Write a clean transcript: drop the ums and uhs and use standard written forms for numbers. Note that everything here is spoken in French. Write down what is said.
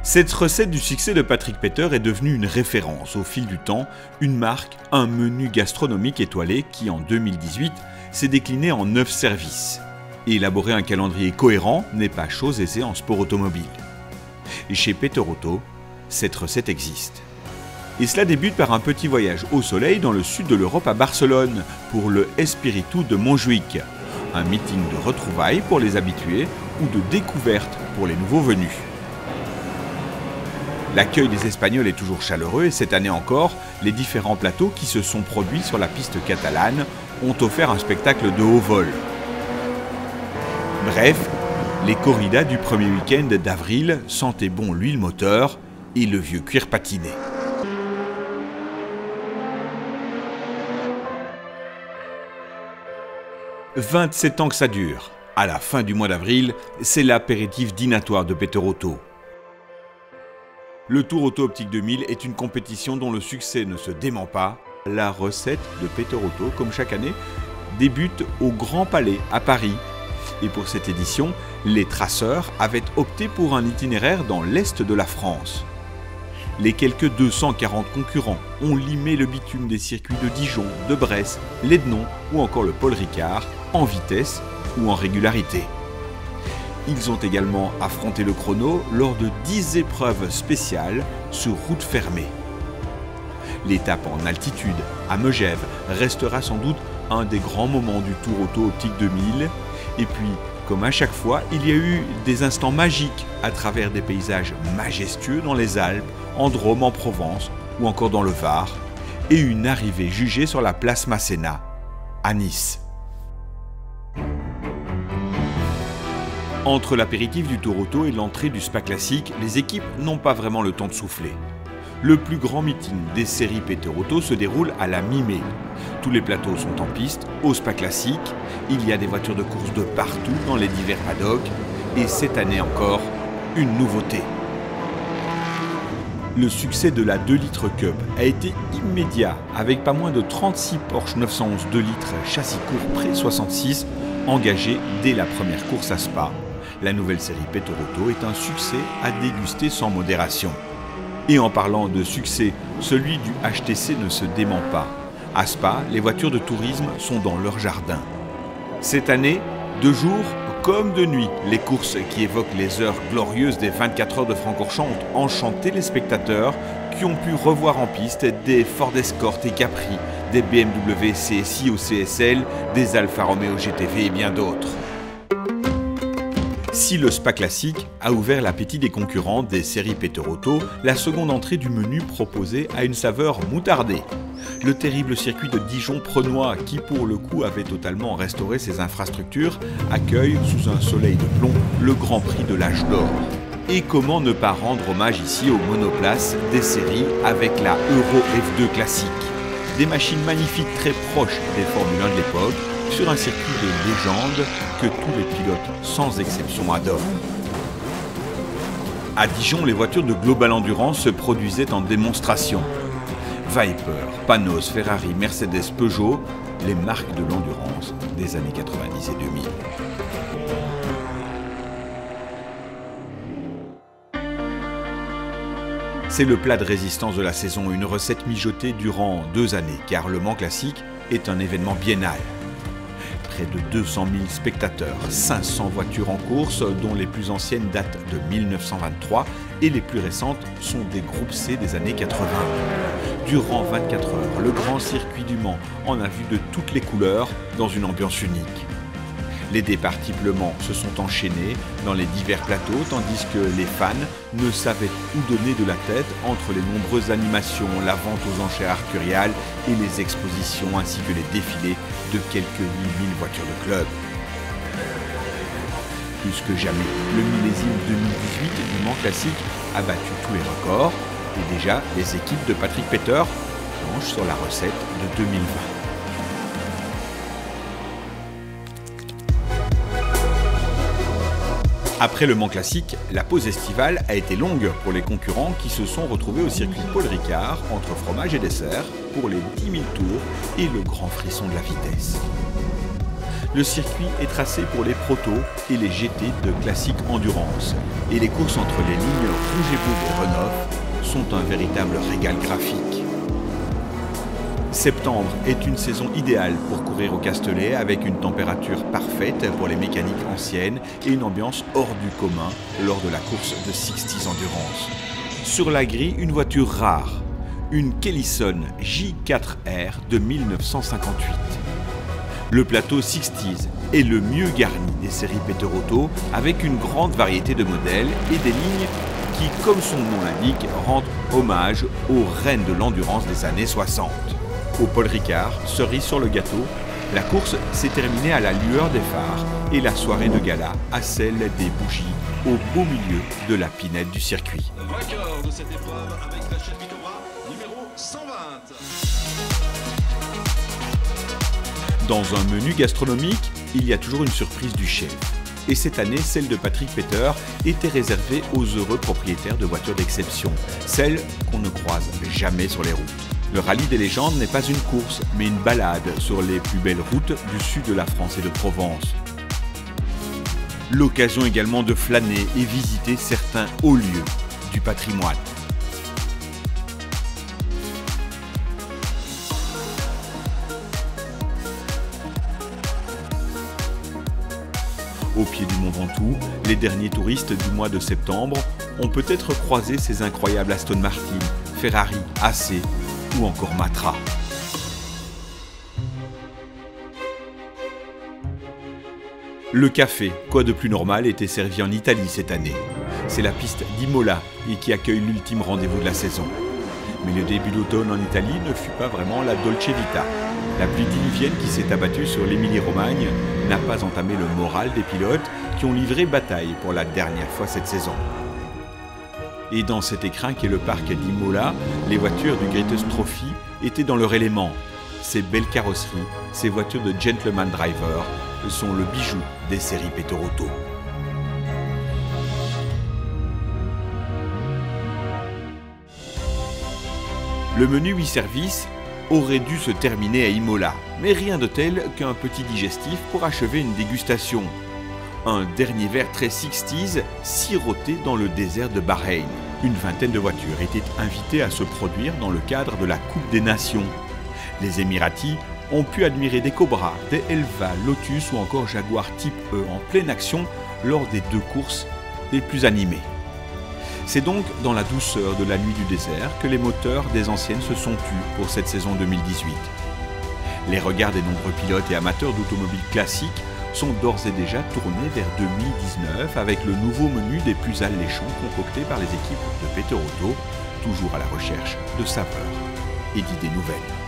Cette recette du succès de Patrick Peter est devenue une référence au fil du temps, une marque, un menu gastronomique étoilé qui en 2018 s'est décliné en 9 services. Et élaborer un calendrier cohérent n'est pas chose aisée en sport automobile. Et chez Peter Auto, cette recette existe. Et cela débute par un petit voyage au soleil dans le sud de l'Europe à Barcelone pour le Espiritu de Montjuïc, un meeting de retrouvailles pour les habitués ou de découverte pour les nouveaux venus. L'accueil des Espagnols est toujours chaleureux et cette année encore, les différents plateaux qui se sont produits sur la piste catalane ont offert un spectacle de haut vol. Bref, les corridas du premier week-end d'avril sentaient bon l'huile moteur et le vieux cuir patiné. « 27 ans que ça dure. À la fin du mois d'avril, c'est l'apéritif dînatoire de Peter Auto. Le Tour Auto Optique 2000 est une compétition dont le succès ne se dément pas. La recette de Peter Auto, comme chaque année, débute au Grand Palais à Paris. Et pour cette édition, les traceurs avaient opté pour un itinéraire dans l'est de la France. Les quelques 240 concurrents ont limé le bitume des circuits de Dijon, de Brest, Lédenon ou encore le Paul Ricard en vitesse ou en régularité. Ils ont également affronté le chrono lors de 10 épreuves spéciales sur route fermée. L'étape en altitude à Megève restera sans doute un des grands moments du Tour Auto Optique 2000. Et puis, comme à chaque fois, il y a eu des instants magiques à travers des paysages majestueux dans les Alpes, en Drôme, en Provence ou encore dans le Var, et une arrivée jugée sur la place Masséna, à Nice. Entre l'apéritif du Tour Auto et l'entrée du Spa Classique, les équipes n'ont pas vraiment le temps de souffler. Le plus grand meeting des séries Peter Auto se déroule à la mi-mai. Tous les plateaux sont en piste, au Spa Classique, il y a des voitures de course de partout dans les divers paddocks, et cette année encore, une nouveauté. Le succès de la 2 litres Cup a été immédiat, avec pas moins de 36 Porsche 911 2 litres châssis court pré 66 engagés dès la première course à Spa. La nouvelle série Peter Auto est un succès à déguster sans modération. Et en parlant de succès, celui du HTC ne se dément pas. À Spa, les voitures de tourisme sont dans leur jardin. Cette année, de jour comme de nuit, les courses qui évoquent les heures glorieuses des 24 heures de Francorchamps ont enchanté les spectateurs qui ont pu revoir en piste des Ford Escort et Capri, des BMW CSI ou CSL, des Alfa Romeo GTV et bien d'autres. Si le Spa Classique a ouvert l'appétit des concurrents des séries Peter Auto, la seconde entrée du menu proposée a une saveur moutardée. Le terrible circuit de Dijon-Prenois, qui pour le coup avait totalement restauré ses infrastructures, accueille sous un soleil de plomb le Grand Prix de l'âge d'or. Et comment ne pas rendre hommage ici aux monoplaces des séries avec la Euro F2 classique. Des machines magnifiques très proches des Formule 1 de l'époque, sur un circuit de légende que tous les pilotes, sans exception, adorent. À Dijon, les voitures de Global Endurance se produisaient en démonstration. Viper, Panos, Ferrari, Mercedes, Peugeot, les marques de l'endurance des années 90 et 2000. C'est le plat de résistance de la saison, une recette mijotée durant 2 années, car le Mans Classique est un événement biennal. Près de 200 000 spectateurs, 500 voitures en course, dont les plus anciennes datent de 1923 et les plus récentes sont des groupes C des années 80. Durant 24 heures, le grand circuit du Mans en a vu de toutes les couleurs dans une ambiance unique. Les départs type Le Mans se sont enchaînés dans les divers plateaux, tandis que les fans ne savaient où donner de la tête entre les nombreuses animations, la vente aux enchères arcuriales et les expositions ainsi que les défilés de quelques 8000 voitures de club. Plus que jamais, le millésime 2018 du Mans Classique a battu tous les records et déjà les équipes de Patrick Peter planchent sur la recette de 2020. Après le Mans Classique, la pause estivale a été longue pour les concurrents qui se sont retrouvés au circuit Paul Ricard entre fromage et dessert pour les 10 000 tours et le grand frisson de la vitesse. Le circuit est tracé pour les protos et les GT de classique endurance. Et les courses entre les lignes rouge et bleu des Renoff sont un véritable régal graphique. Septembre est une saison idéale pour courir au Castellet avec une température parfaite pour les mécaniques anciennes et une ambiance hors du commun lors de la course de 60s Endurance. Sur la grille, une voiture rare, une Kellison J4R de 1958. Le plateau 60s est le mieux garni des séries Peterotto avec une grande variété de modèles et des lignes qui, comme son nom l'indique, rendent hommage aux reines de l'endurance des années 60. Au Paul Ricard, cerise sur le gâteau, la course s'est terminée à la lueur des phares et la soirée de gala à celle des bougies au beau milieu de la pinette du circuit. Vainqueur de cette épreuve avec la Chevy Cobra numéro 120. Dans un menu gastronomique, il y a toujours une surprise du chef. Et cette année, celle de Patrick Peter était réservée aux heureux propriétaires de voitures d'exception, celles qu'on ne croise jamais sur les routes. Le rallye des légendes n'est pas une course, mais une balade sur les plus belles routes du sud de la France et de Provence. L'occasion également de flâner et visiter certains hauts lieux du patrimoine. Au pied du Mont Ventoux, les derniers touristes du mois de septembre ont peut-être croisé ces incroyables Aston Martin, Ferrari, AC ou encore Matra. Le café, quoi de plus normal, était servi en Italie cette année. C'est la piste d'Imola et qui accueille l'ultime rendez-vous de la saison. Mais le début d'automne en Italie ne fut pas vraiment la Dolce Vita. La pluie diluvienne qui s'est abattue sur l'Émilie-Romagne n'a pas entamé le moral des pilotes qui ont livré bataille pour la dernière fois cette saison. Et dans cet écrin qu'est le parc d'Imola, les voitures du Greatest Trophy étaient dans leur élément. Ces belles carrosseries, ces voitures de gentleman driver sont le bijou des séries Peterotto. Le menu 8 services aurait dû se terminer à Imola, mais rien de tel qu'un petit digestif pour achever une dégustation. Un dernier verre très 60s siroté dans le désert de Bahreïn. Une vingtaine de voitures étaient invitées à se produire dans le cadre de la Coupe des Nations. Les Émiratis ont pu admirer des Cobra, des Elva, Lotus ou encore Jaguar Type E en pleine action lors des deux courses les plus animées. C'est donc dans la douceur de la nuit du désert que les moteurs des anciennes se sont tus pour cette saison 2018. Les regards des nombreux pilotes et amateurs d'automobiles classiques sont d'ores et déjà tournés vers 2019 avec le nouveau menu des plus alléchants concoctés par les équipes de Peterotto, toujours à la recherche de saveurs et d'idées nouvelles.